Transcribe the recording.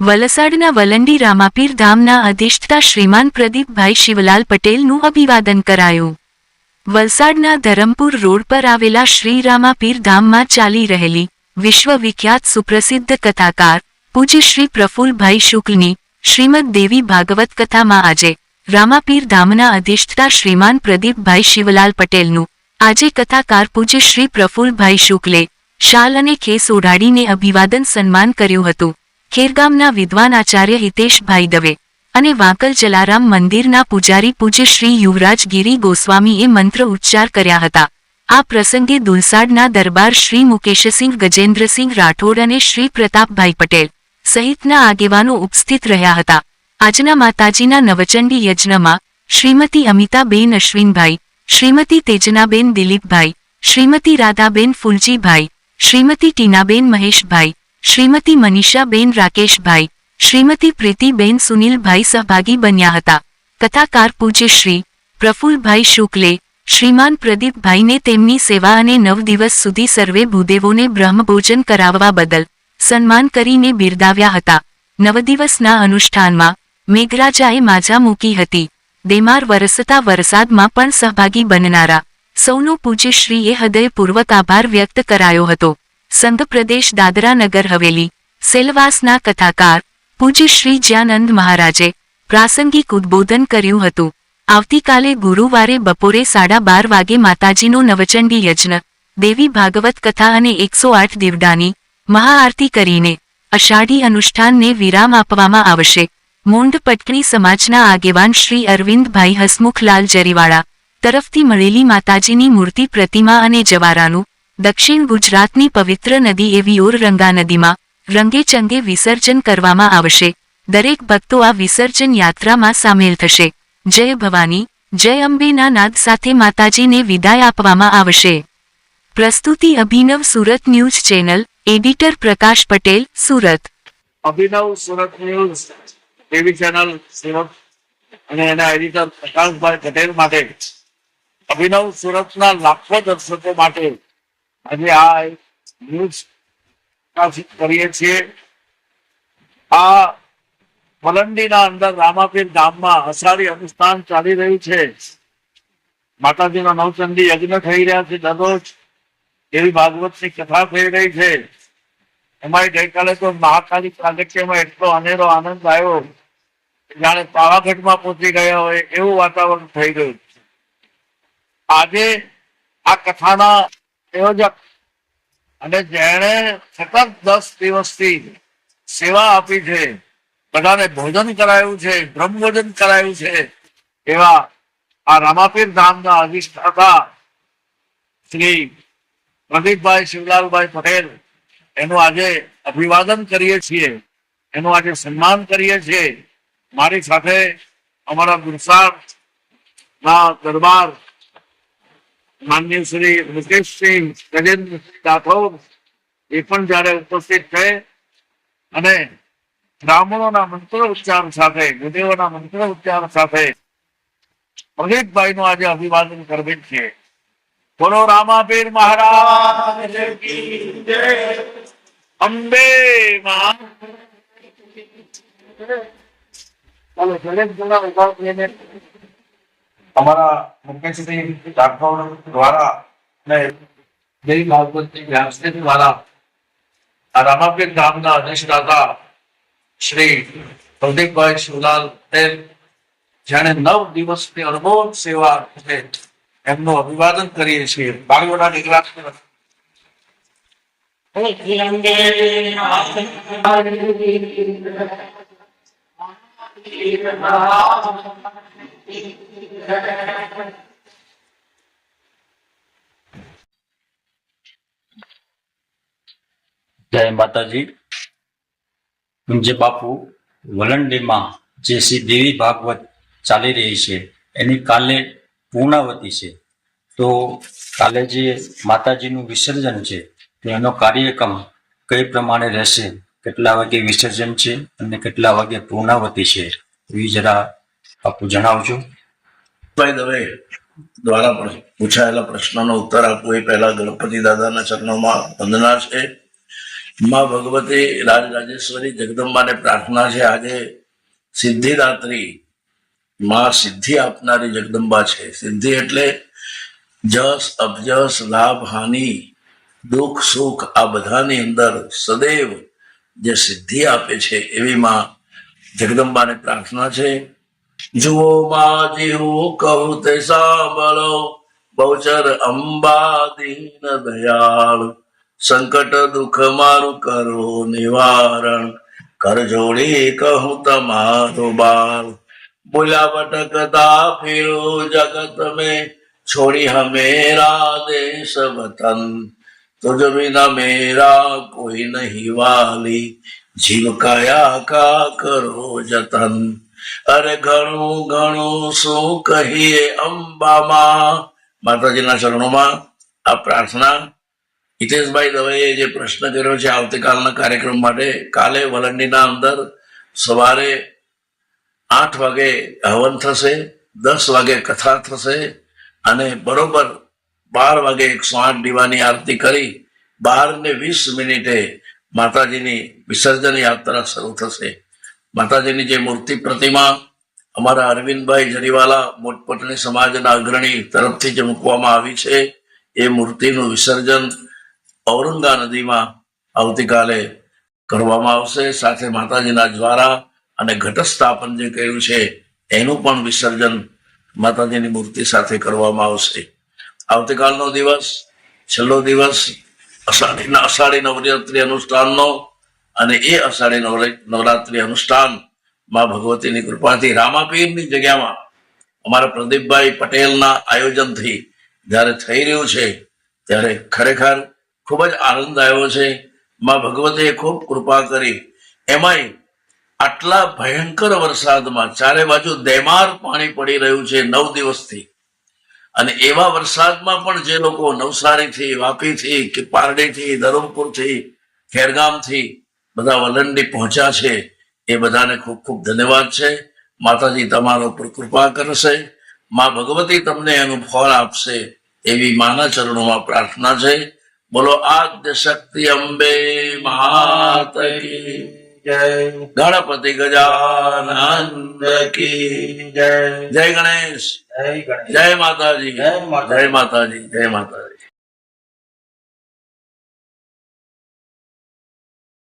વલસાડના વલંડી રામાપીર ધામના અધિષ્ઠતા શ્રીમાન પ્રદીપભાઈ શિવલાલ પટેલનું અભિવાદન કરાયું. વલસાડના ધરમપુર રોડ પર આવેલા શ્રી રામાપીર ધામમાં ચાલી રહેલી વિશ્વવિખ્યાત સુપ્રસિદ્ધ કથાકાર પૂજ્ય શ્રી પ્રફુલ્લભાઈ શુક્લની શ્રીમદ દેવી ભાગવત કથામાં આજે રામાપીર ધામના અધિષ્ઠતા શ્રીમાન પ્રદીપભાઈ શિવલાલ પટેલનું આજે કથાકાર પૂજ્ય શ્રી પ્રફુલ્લભાઈ શુક્લે શાલ અને ખેસ ઓઢાડીને અભિવાદન સન્માન કર્યું હતું. ખેરગામના વિદ્વાન આચાર્ય હિતેશભાઈ દવે અને વાંકલ જલારામ મંદિરના પૂજારી પૂજ્ય શ્રી યુવરાજ ગિરી ગોસ્વામીએ મંત્ર ઉચ્ચાર કર્યા હતા. આ પ્રસંગે દુલસાડના દરબાર શ્રી મુકેશસિંહ ગજેન્દ્રસિંહ રાઠોડ અને શ્રી પ્રતાપભાઈ પટેલ સહિતના આગેવાનો ઉપસ્થિત રહ્યા હતા. આજના માતાજીના નવચંડી યજ્ઞમાં શ્રીમતી અમિતાબેન અશ્વિનભાઈ, શ્રીમતી તેજનાબેન દિલીપભાઈ, શ્રીમતી રાધાબેન ફુલજીભાઈ, શ્રીમતી ટીનાબેન મહેશભાઈ, શ્રીમતી મનીષાબેન રાકેશભાઈ, શ્રીમતી પ્રીતિબેન સુનિલભાઈ સહભાગી બન્યા હતા. કથાકાર પૂજ્ય શ્રી પ્રફુલ્લભાઈ શુક્લે શ્રીમાન પ્રદીપભાઈને તેમની સેવા અને 9 દિવસ સુધી સર્વે ભૂદેવોને બ્રહ્મભોજન કરાવવા બદલ સન્માન કરીને બિરદાવ્યા હતા. 9 દિવસના અનુષ્ઠાનમાં મેઘરાજાએ માજા મૂકી હતી. દેમાર વરસતા વરસાદમાં પણ સહભાગી બનનારા સૌનો પૂજ્ય શ્રીએ હૃદયપૂર્વક આભાર વ્યક્ત કરાયો હતો. સંઘ પ્રદેશ દાદરા નગર હવેલી સેલવાસના કથાકાર પૂજ્ય શ્રી જ્ઞાનંદ મહારાજે પ્રાસંગિક ઉદ્બોધન કર્યું હતું. આવતીકાલે ગુરુવારે બપોરે 12:30 વાગે માતાજીનો નવચંડી યજ્ઞ, દેવી ભાગવત કથા અને 108 દીવડાની મહાઆરતી કરીને અષાઢી અનુષ્ઠાનને વિરામ આપવામાં આવશે. મોંઢ પટકણી સમાજના આગેવાન શ્રી અરવિંદભાઈ હસમુખલાલ જરીવાળા તરફથી મળેલી માતાજીની મૂર્તિ, પ્રતિમા અને જવારાનું દક્ષિણ ગુજરાતની પવિત્ર નદી એવી ઓરરંગા નદીમાં રંગેચંગે વિસર્જન કરવામાં આવશે. દરેક ભક્તો આ વિસર્જન યાત્રામાં સામેલ થશે. જય ભવાની, જય અંબેના નાદ સાથે માતાજીને વિદાય આપવામાં આવશે. પ્રસ્તુતિ Abhinav Surat news channel, editor Prakash Patel, Surat. Abhinav Surat news TV channel Surat અને એના એડિટર પ્રકાશભાઈ પટેલ માટે, અભિનવ સુરતના લાખો દર્શકો માટે આજે આ ન્યૂઝ કરીએ છીએ. આ વલંડીના અંદર રામાપીર ધામમાં અષાઢી અનુષ્ઠાન ચાલી રહ્યું છે. માતાજીનો નવચંડી યજ્ઞ થઈ રહ્યા છે. દરરોજ એવી ભાગવતની કથા થઈ રહી છે. એમાં ગઈકાલે તો મહાકાલી પ્રાગટ્યમાં એટલો અનેરો આનંદ આવ્યો, જાણે પાવાગઢમાં પહોંચી ગયા હોય એવું વાતાવરણ થઈ ગયું. આજે આ કથાના આયોજક અને જેણે સતત 10 દિવસથી સેવા આપી છે, બધાને ભોજન કરાયું છે, બ્રહ્મભોજન કરાયું છે, એવા આ રામાપીર ધામના અધિષ્ઠાતા શ્રી પ્રદીપભાઈ શિવલાલભાઈ પટેલ, એનું આજે અભિવાદન કરીએ છીએ, એનું આજે સન્માન કરીએ છીએ. મારી સાથે અમારા દુલસાડના દરબાર માનનીય શ્રી મુકેશસિંહ ગજેન્દ્રસિંહ રાઠોડ એ પણ જયારે ઉપસ્થિત છે અને બ્રાહ્મણોના મંત્ર ઉચ્ચાર સાથે, ગુરુદેવોના મંત્ર ઉચ્ચાર સાથે પ્રદીપભાઈનું આજે અભિવાદન કરીએ છીએ. બોલો રામાપીર મહારાજ કી જય. અંબે માં અમારા મુકેશસિંહ રાઠોડ દ્વારા અને દેવી ભાગવતની વ્યાસપીઠ દ્વારા આ રામાપીર ધામના અધિષ્ઠાતા શ્રી પ્રદીપભાઈ શિવલાલ પટેલ, જેણે 9 દિવસની અનમોલ સેવા છે, એમનું અભિવાદન કરીએ છીએ. બાળકોના દીકરા જય માતાજી. પૂજ્ય બાપુ વલંડીમાં જે શ્રી દેવી ભાગવત ચાલી રહી છે એની કાલે પૂર્ણાવતી છે. તો કાલે જે માતાજીનું વિસર્જન છે એનો કાર્યક્રમ કઈ પ્રમાણે રહેશે, કેટલા વાગે વિસર્જન છે અને કેટલા વાગે પૂર્ણાવતી છે, એ જરા બાપુ જણાવજો. ભાઈ દવે દ્વારા પણ પૂછાયેલા પ્રશ્નનો ઉત્તર આપવો એ પહેલા ગણપતિ દાદાના ચરણોમાં વંદના છે. માં ભગવતી રાજરાજેશ્વરી જગદંબાને પ્રાર્થના છે. આજે સિદ્ધિદાત્રી માં સિદ્ધિ આપનારી જગદંબા છે. સિદ્ધિ એટલે જસ અબજસ લાભ હાનિ દુઃખ સુખ આ બધાની અંદર સદૈવ જે સિદ્ધિ આપે છે એવી માં જગદંબાને પ્રાર્થના છે. જુઓ માજી હું કહું તે સાંભળો, બહુચર અંબા દીન દયાળ, સંકટ દુઃખ મારું કરો નિવારણ, કર જોડી કહું તમારો બાળ. બોલ્યા ભટકતા ફિરો જગત में, छोड़ी हमेरा देश वतन, तुझ बिना मेरा कोई नहीं वाली, जीव काया का करो जतन. अरे ઘણું ઘણું શું કહીએ અંબામાં. માતાજીના ચરણોમાં આ પ્રાર્થના હિતેશભાઈ દવેએ જે પ્રશ્ન કર્યો છે આવતીકાલના કાર્યક્રમ માટે, કાલે વલંડીના અંદર સવારે 8 વાગે હવન થશે, 10 વાગે કથા થશે અને બરોબર 12 વાગે 108 દીવાની આરતી કરી 12:20 માતાજીની વિસર્જન યાત્રા શરૂ થશે. માતાજીની જે મૂર્તિ પ્રતિમા અમારા અરવિંદભાઈ જરીવાલા મોટપટણી સમાજના અગ્રણી તરફથી જે મૂકવામાં આવી છે એ મૂર્તિનું વિસર્જન ઔરંગા નદીમાં આવતીકાલે કરવામાં આવશે. સાથે માતાજીના જ્વારા અને ઘટસ્થાપન જે કહ્યું છે એનું પણ વિસર્જન માતાજીની મૂર્તિ સાથે કરવામાં આવશે. આવતીકાલનો દિવસ છેલ્લો દિવસ અષાઢી નવરાત્રી અનુષ્ઠાનનો અને એ અષાઢી નવરાત્રી અનુષ્ઠાન માં ભગવતીની કૃપાથી રામાપીરની જગ્યામાં અમારા પ્રદીપભાઈ પટેલના આયોજનથી જ્યારે થઈ રહ્યું છે ત્યારે ખરેખર ખૂબ જ આનંદ આવ્યો છે. માં ભગવતીએ ખૂબ કૃપા કરી. એમાંય આટલા ભયંકર વરસાદમાં ચારે બાજુ દેમાર પાણી પડી રહ્યું છે 9 દિવસથી, અને એવા વરસાદમાં પણ જે લોકો નવસારીથી, વાપીથી કે પારડીથી, ધરમપુરથી, ખેરગામથી બધા વલંડી પહોંચ્યા છે એ બધાને ખૂબ ખૂબ ધન્યવાદ છે. માતાજી તમારા ઉપર કૃપા કરશે, માં ભગવતી તમને એનું ફળ આપશે એવી માના ચરણોમાં પ્રાર્થના છે. બોલો આદ્ય શક્તિ અંબે માત કી જય, ગણપતિ ગજાનંદ કી જય, જય ગણેશ, જય માતાજી, જય માતાજી, જય માતાજી.